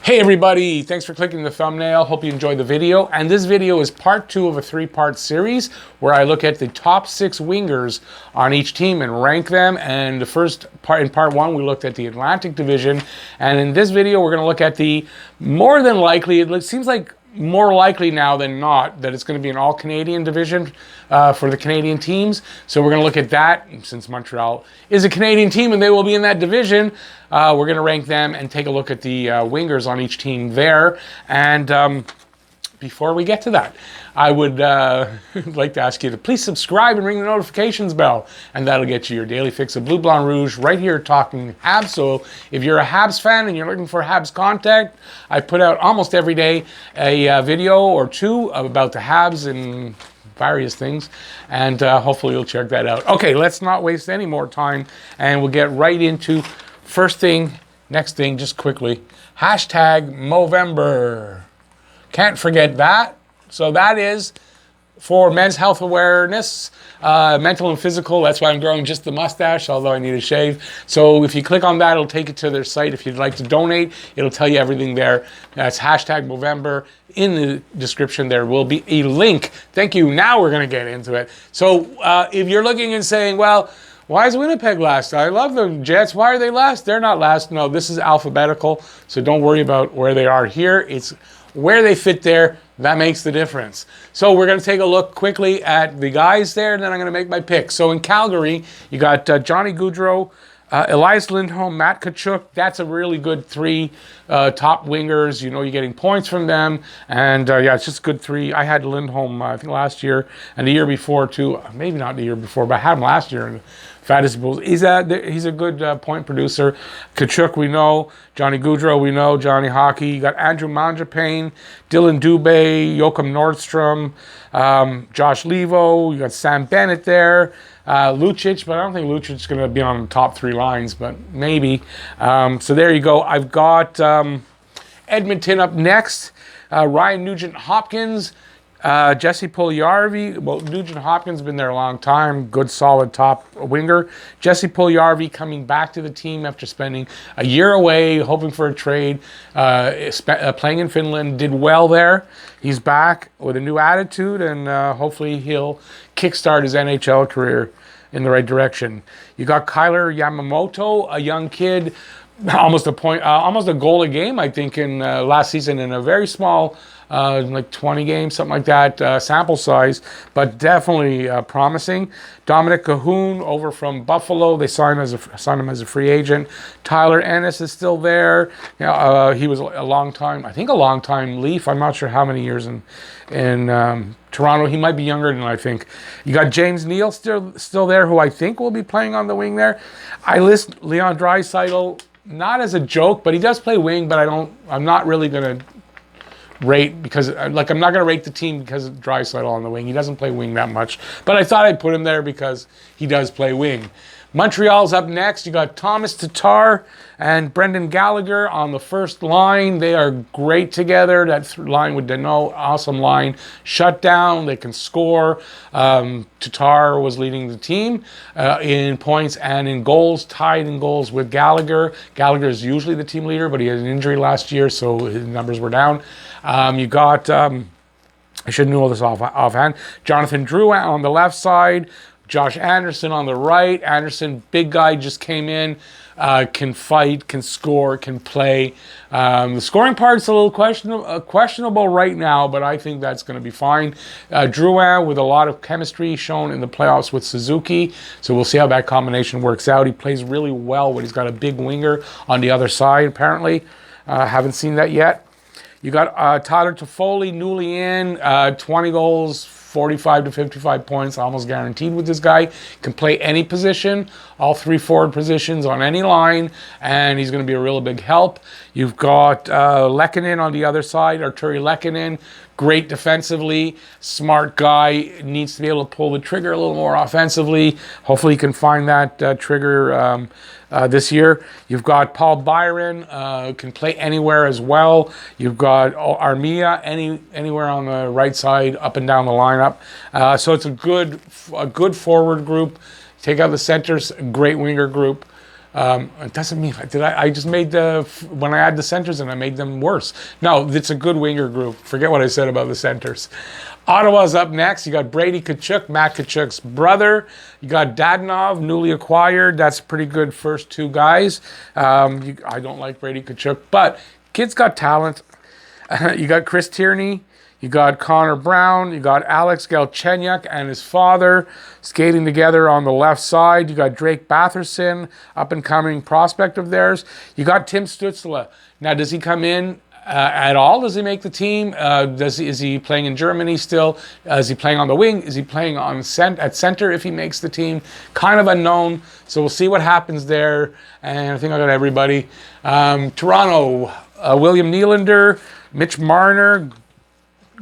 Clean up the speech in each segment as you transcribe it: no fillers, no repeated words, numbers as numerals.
Hey everybody, thanks for clicking the thumbnail. Hope you enjoyed the video. And this video is part 2 of a 3-part series where I look at the top 6 wingers on each team and rank them. And the first part, in part 1, we looked at the Atlantic Division. And in this video, we're going to look at the more than likely, it seems like more likely now than not that it's going to be an all-Canadian division for the Canadian teams. So we're going to look at that. Since Montreal is a Canadian team and they will be in that division, we're going to rank them and take a look at the wingers on each team there. And before we get to that, I would like to ask you to please subscribe and ring the notifications bell, and that'll get you your daily fix of Blue, Blanc, Rouge right here talking Habs. So if you're a Habs fan and you're looking for Habs content, I put out almost every day a video or two about the Habs and various things, and hopefully you'll check that out. Okay, let's not waste any more time, and we'll get right into first thing, next thing, just quickly. Hashtag Movember. Can't forget that. So that is for men's health awareness, mental and physical. That's why I'm growing just the mustache, although I need a shave. So if you click on that, it'll take you to their site. If you'd like to donate, it'll tell you everything there. That's hashtag Movember. In the description, there will be a link. Thank you. Now we're going to get into it. So if you're looking and saying, well, why is Winnipeg last? I love the Jets. Why are they last? They're not last. No, this is alphabetical. So don't worry about where they are here. It's where they fit there. That makes the difference. So we're going to take a look quickly at the guys there, and then I'm going to make my pick. So in Calgary, you got Johnny Gaudreau, Elias Lindholm, Matt Tkachuk. That's a really good 3 top wingers. You know, you're getting points from them. And yeah, it's just good 3. I had Lindholm, I think, last year and the year before too. Maybe not the year before, but I had him last year in Fantasy Bulls. He's a good point producer. Tkachuk, we know. Johnny Gaudreau, we know. Johnny Hockey. You got Andrew Mangiapane, Dylan Dubé, Joachim Nordstrom, Josh Levo. You got Sam Bennett there. Lucic, but I don't think Lucic's going to be on the top 3 lines, but maybe. So there you go. I've got Edmonton up next. Ryan Nugent Hopkins. Jesse Puljujarvi. Well, Nugent Hopkins has been there a long time. Good, solid top winger. Jesse Puljujarvi coming back to the team after spending a year away, hoping for a trade. Playing in Finland, did well there. He's back with a new attitude, and hopefully he'll kickstart his NHL career in the right direction. You got Kyler Yamamoto, a young kid, almost a goal a game, I think, in last season in a very small, like 20 games, something like that, sample size, but definitely promising. Dominic Cahoon over from Buffalo. They signed him as a free agent. Tyler Ennis is still there. You know, he was a long time Leaf. I'm not sure how many years in Toronto. He might be younger than I think. You got James Neal still there, who I think will be playing on the wing there. I list Leon Draisaitl not as a joke, but he does play wing, but I'm not really going to rate, because I'm not going to rate the team because of Draisaitl on the wing. He doesn't play wing that much, but I thought I'd put him there because he does play wing. Montreal's up next. You got Thomas Tatar and Brendan Gallagher on the first line. They are great together. That line with Deneau, awesome line. Shut down, they can score. Tatar was leading the team in points and in goals, tied in goals with Gallagher. Gallagher is usually the team leader, but he had an injury last year, so his numbers were down. You got, I should know this offhand, Jonathan Drouin on the left side. Josh Anderson on the right. Anderson, big guy, just came in, can fight, can score, can play. The scoring part's a little questionable right now, but I think that's going to be fine. Drouin with a lot of chemistry shown in the playoffs with Suzuki, so we'll see how that combination works out. He plays really well when he's got a big winger on the other side, apparently. Haven't seen that yet. You got Tyler Toffoli, newly in, 20 goals, 45 to 55 points, almost guaranteed with this guy. Can play any position, all 3 forward positions on any line, and he's going to be a real big help. You've got Lekkinen on the other side, Arturi Lekkinen, great defensively, smart guy, needs to be able to pull the trigger a little more offensively. Hopefully he can find that trigger this year. You've got Paul Byron, can play anywhere as well. You've got Armia anywhere on the right side, up and down the lineup. So it's a good forward group. Take out the centers, great winger group. It doesn't mean I just made when I add the centers and I made them worse. No, it's a good winger group. Forget what I said about the centers. Ottawa's up next. You got Brady Tkachuk, Matt Tkachuk's brother. You got Dadonov, newly acquired. That's pretty good first two guys. I don't like Brady Tkachuk, but kid's got talent. You got Chris Tierney. You got Connor Brown. You got Alex Galchenyuk and his father skating together on the left side. You got Drake Batherson, up-and-coming prospect of theirs. You got Tim Stützle. Now, does he come in at all? Does he make the team? Is he playing in Germany still? Is he playing on the wing? Is he playing at center if he makes the team? Kind of unknown. So we'll see what happens there. And I think I got everybody. Toronto, William Nylander, Mitch Marner,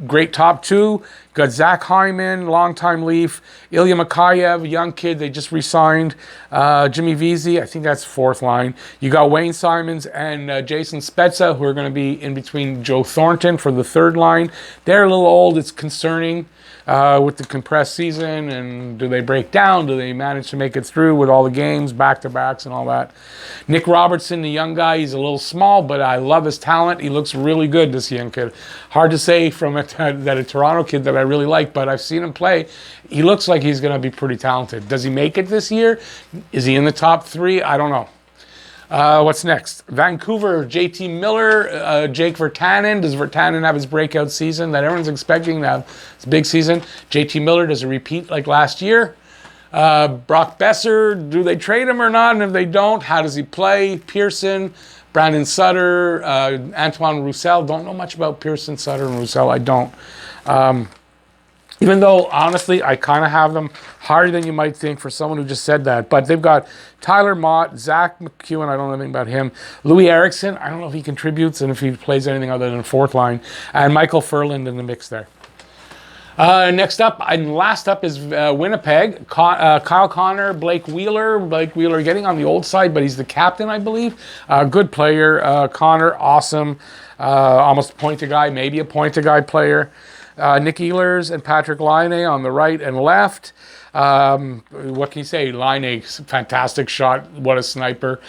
great top two. Got Zach Hyman, longtime Leaf. Ilya Mikheyev, young kid, they just re-signed. Jimmy Vesey, I think that's fourth line. You got Wayne Simons and Jason Spezza, who are going to be in between Joe Thornton for the third line. They're a little old. It's concerning with the compressed season. And do they break down? Do they manage to make it through with all the games, back-to-backs and all that? Nick Robertson, the young guy, he's a little small, but I love his talent. He looks really good, this young kid. Hard to say from a Toronto kid that I really like, but I've seen him play. He looks like he's going to be pretty talented. Does he make it this year? Is he in the top three? I don't know. What's next? Vancouver, JT Miller, Jake Virtanen. Does Virtanen have his breakout season that everyone's expecting to have? It's a big season. JT Miller, does it repeat like last year? Brock Besser, do they trade him or not? And if they don't, how does he play? Pearson, Brandon Sutter, Antoine Roussel. Don't know much about Pearson, Sutter, and Roussel. I don't. Even though, honestly, I kind of have them harder than you might think for someone who just said that. But they've got Tyler Mott, Zach McEwen, I don't know anything about him. Louis Eriksson, I don't know if he contributes and if he plays anything other than fourth line. And Michael Furland in the mix there. Next up, and last up is Winnipeg. Kyle Connor, Blake Wheeler. Blake Wheeler getting on the old side, but he's the captain, I believe. Good player. Connor, awesome. Almost a point-a-guy, maybe a point-a-guy player. Nick Ehlers and Patrick Laine on the right and left. What can you say? Laine, fantastic shot. What a sniper.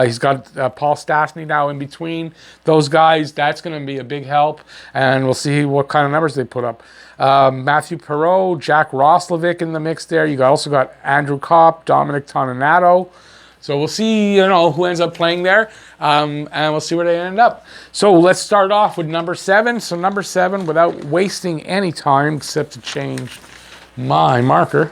He's got Paul Stastny now in between those guys. That's going to be a big help. And we'll see what kind of numbers they put up. Matthew Perrault, Jack Roslovic in the mix there. You also got Andrew Kopp, Dominic Toninato. So we'll see, who ends up playing there, and we'll see where they end up. So let's start off with number 7. So number 7, without wasting any time, except to change my marker,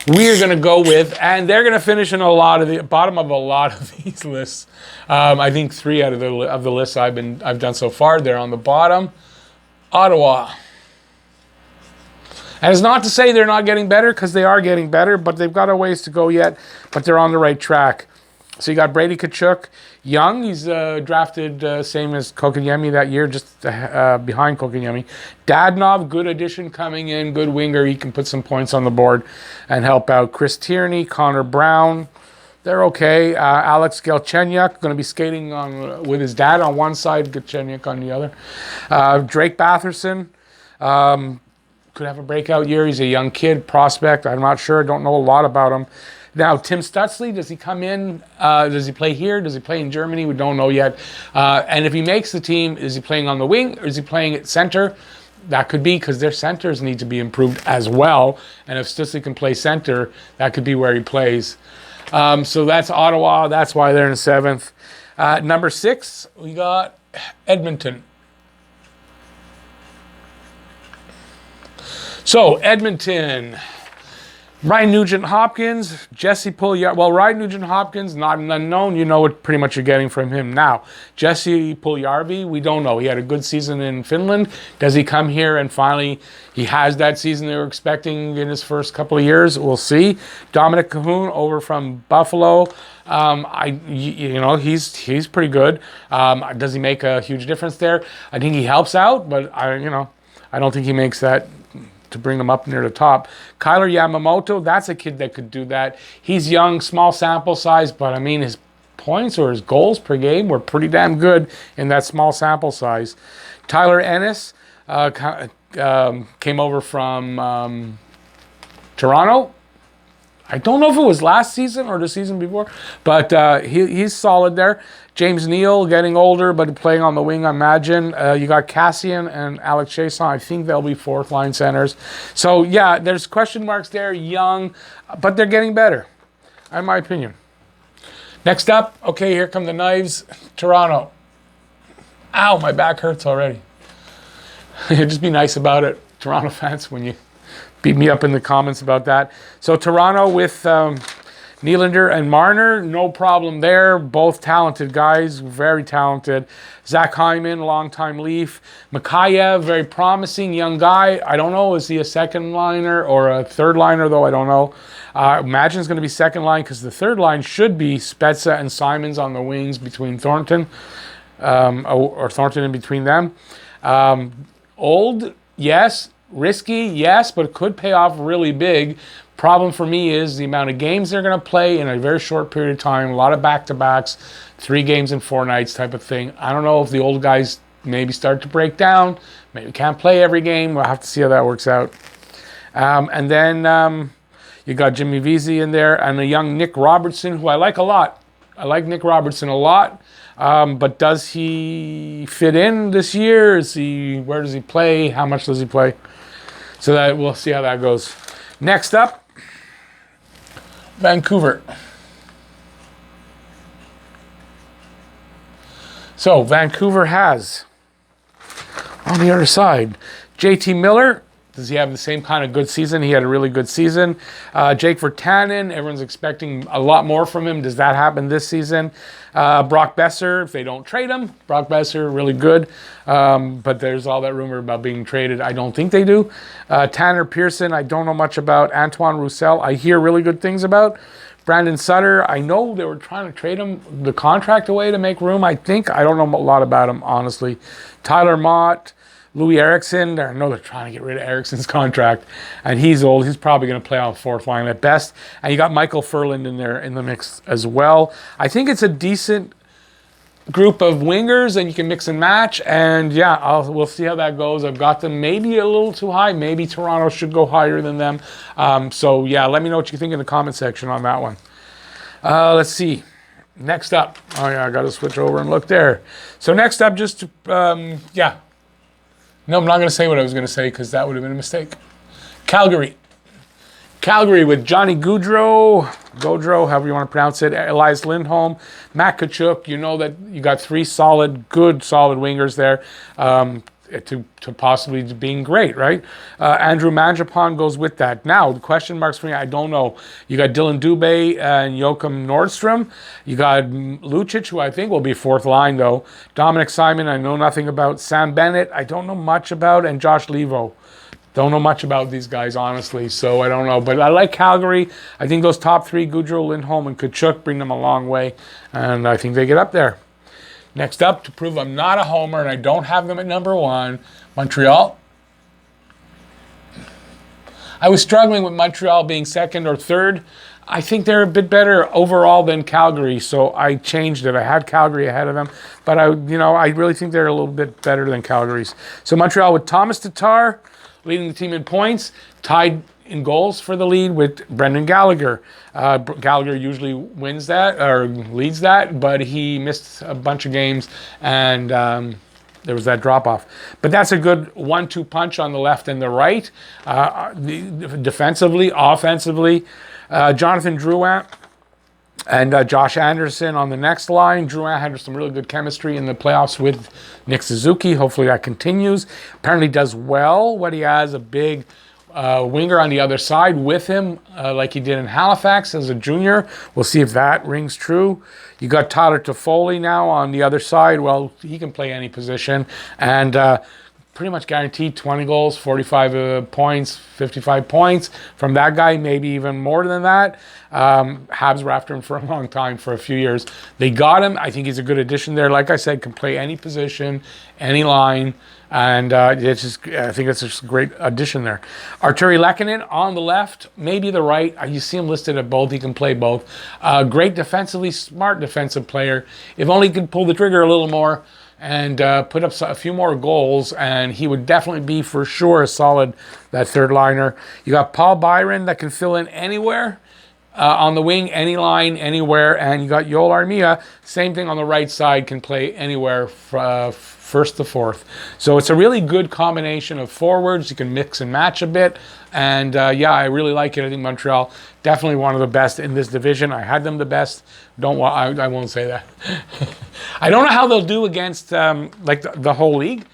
we're going to go with, and they're going to finish in a lot of the bottom of a lot of these lists. I think 3 out of the lists I've done so far, they're on the bottom. Ottawa. And it's not to say they're not getting better, because they are getting better, but they've got a ways to go yet, but they're on the right track. So you got Brady Tkachuk, young. He's drafted same as Kotkaniemi that year, just behind Kotkaniemi. Dadonov, good addition coming in, good winger. He can put some points on the board and help out. Chris Tierney, Connor Brown, they're okay. Alex Galchenyuk, going to be skating with his dad on one side, Galchenyuk on the other. Drake Batherson, could have a breakout year. He's a young kid, prospect. I'm not sure. Don't know a lot about him. Now, Tim Stützle, does he come in? Does he play here? Does he play in Germany? We don't know yet. And if he makes the team, is he playing on the wing or is he playing at center? That could be, because their centers need to be improved as well. And if Stützle can play center, that could be where he plays. So that's Ottawa. That's why they're in 7th. Number 6, we got Edmonton. So, Edmonton, Ryan Nugent Hopkins, Jesse Puljujarvi. Well, Ryan Nugent Hopkins, not an unknown. You know what pretty much you're getting from him now. Jesse Puljujarvi, we don't know. He had a good season in Finland. Does he come here and finally he has that season they were expecting in his first couple of years? We'll see. Dominic Cahoon over from Buffalo. He's pretty good. Does he make a huge difference there? I think he helps out, but I don't think he makes that to bring them up near the top. Kyler Yamamoto, that's a kid that could do that. He's young, small sample size, but his points or his goals per game were pretty damn good in that small sample size. Tyler Ennis came over from Toronto. I don't know if it was last season or the season before, but he's solid there. James Neal getting older, but playing on the wing, I imagine. You got Cassian and Alex Chiasson. I think they'll be fourth line centers. So, yeah, there's question marks there. Young, but they're getting better, in my opinion. Next up, okay, here come the knives. Toronto. Ow, my back hurts already. Just be nice about it, Toronto fans, when you beat me up in the comments about that. So, Toronto with Nylander and Marner, no problem there. Both talented guys, very talented. Zach Hyman, longtime Leaf. Mikheyev, very promising young guy. I don't know, is he a second liner or a third liner, though? I don't know. Imagine it's going to be second line because the third line should be Spezza and Simons on the wings between Thornton, or Thornton in between them. Old, yes. Risky, yes, but it could pay off really big. Problem for me is the amount of games they're going to play in a very short period of time. A lot of back-to-backs, 3 games in 4 nights type of thing. I don't know if the old guys maybe start to break down. Maybe can't play every game. We'll have to see how that works out. And then you got Jimmy Vesey in there and a young Nick Robertson, who I like a lot. I like Nick Robertson a lot. But does he fit in this year? Where does he play? How much does he play? So that we'll see how that goes. Next up, Vancouver. So Vancouver has, on the other side, JT Miller. Does he have the same kind of good season? He had a really good season. Jake Virtanen, everyone's expecting a lot more from him. Does that happen this season? Brock Besser, if they don't trade him, Brock Besser, really good. But there's all that rumor about being traded. I don't think they do. Tanner Pearson, I don't know much about. Antoine Roussel, I hear really good things about. Brandon Sutter, I know they were trying to trade him the contract away to make room, I think. I don't know a lot about him, honestly. Tyler Mott, Louis Eriksson, I know they're trying to get rid of Eriksson's contract, and he's old. He's probably going to play on fourth line at best. And you got Michael Furland in there in the mix as well. I think it's a decent group of wingers, and you can mix and match. And yeah, we'll see how that goes. I've got them maybe a little too high. Maybe Toronto should go higher than them. So yeah, let me know what you think in the comment section on that one. Let's see. Next up. Oh yeah, I got to switch over and look there. So next up, just yeah. No, I'm not going to say what I was going to say because that would have been a mistake. Calgary. Calgary with Johnny Gaudreau, however you want to pronounce it, Elias Lindholm, Matt Tkachuk. You know that you got 3 good, solid wingers there to possibly being great, right? Andrew Mangiapane goes with that. Now, the question marks for me, I don't know. You got Dylan Dubé and Joachim Nordstrom. You got Lucic, who I think will be fourth line, though. Dominic Simon, I know nothing about. Sam Bennett, I don't know much about. And Josh Levo. Don't know much about these guys, honestly, so I don't know. But I like Calgary. I think those top 3, Gaudreau, Lindholm, and Tkachuk, bring them a long way. And I think they get up there. Next up, to prove I'm not a homer and I don't have them at number 1, Montreal. I was struggling with Montreal being second or third. I think they're a bit better overall than Calgary, so I changed it. I had Calgary ahead of them, but I really think they're a little bit better than Calgary's. So Montreal with Thomas Tatar leading the team in points, tied in goals for the lead with Brendan Gallagher. Gallagher usually wins that or leads that, but he missed a bunch of games and there was that drop-off. But that's a good 1-2 punch on the left and the right. Defensively, offensively, Jonathan Drouin and Josh Anderson on the next line. Drouin had some really good chemistry in the playoffs with Nick Suzuki. Hopefully that continues. Apparently does well what he has, a big winger on the other side with him, like he did in Halifax as a junior. We'll see if that rings true. You got Tyler Toffoli now on the other side. Well, he can play any position. And pretty much guaranteed 20 goals, 45 points, 55 points from that guy, maybe even more than that. Habs were after him for a long time, for a few years. They got him. I think he's a good addition there. Like I said, can play any position, any line. And I think it's just a great addition there. Arturi Lekkinen on the left, maybe the right. You see him listed at both. He can play both. Great defensively, smart defensive player. If only he could pull the trigger a little more and put up a few more goals, and he would definitely be for sure a solid, that third liner. You got Paul Byron that can fill in anywhere. on the wing, any line, anywhere. And you got Yoel Armia, same thing on the right side, can play anywhere first to fourth. So it's a really good combination of forwards. You can mix and match a bit. And yeah, I really like it. I think Montreal definitely one of the best in this division. I had them the best. I won't say that. I don't know how they'll do against like the whole league,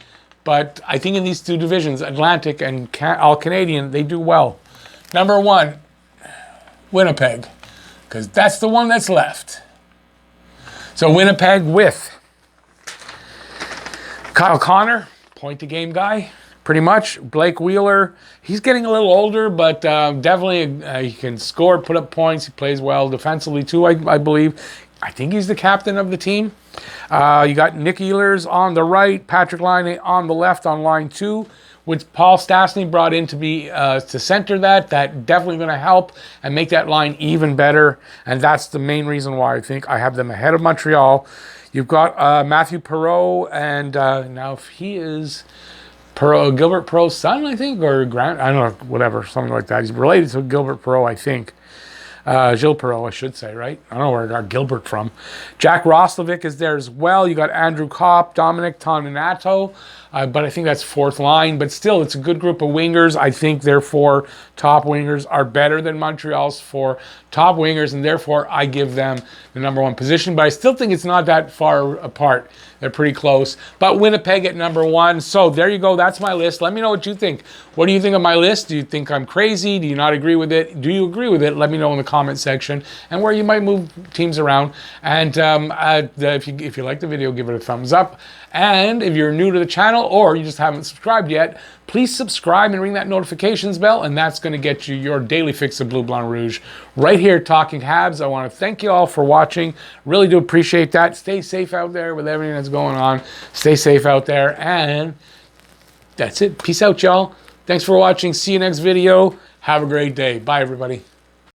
but I think in these two divisions, Atlantic and All Canadian, they do well. Number 1, Winnipeg, because that's the one that's left. So Winnipeg with Kyle Connor, point-to-game guy, pretty much. Blake Wheeler, he's getting a little older, but definitely he can score, put up points. He plays well defensively too, I believe. I think he's the captain of the team. You got Nick Ehlers on the right, Patrick Laine on the left on line 2, with Paul Stastny brought in to be to center that. That definitely going to help and make that line even better. And that's the main reason why I think I have them ahead of Montreal. You've got Matthew Perrault, and now if he is Gilbert Perrault's son, I think, or grand, I don't know, whatever, something like that. He's related to Gilbert Perrault, I think. Gilles Perrault, I should say, right? I don't know where I got Gilbert from. Jack Roslovic is there as well. You got Andrew Kopp, Dominic Toninato, but I think that's fourth line. But still, it's a good group of wingers. I think, therefore, top wingers are better than Montreal's 4 top wingers, and therefore, I give them the number 1 position. But I still think it's not that far apart. They're pretty close. But Winnipeg at number 1. So there you go. That's my list. Let me know what you think. What do you think of my list? Do you think I'm crazy? Do you not agree with it? Do you agree with it? Let me know in the comment section, and where you might move teams around. And if you like the video, give it a thumbs up. And if you're new to the channel or you just haven't subscribed yet, please subscribe and ring that notifications bell, and that's going to get you your daily fix of Bleu Blanc Rouge right here, Talking Habs. I want to thank you all for watching. Really do appreciate that. Stay safe out there with everything that's going on. Stay safe out there, and that's it. Peace out, y'all. Thanks for watching. See you next video. Have a great day. Bye, everybody.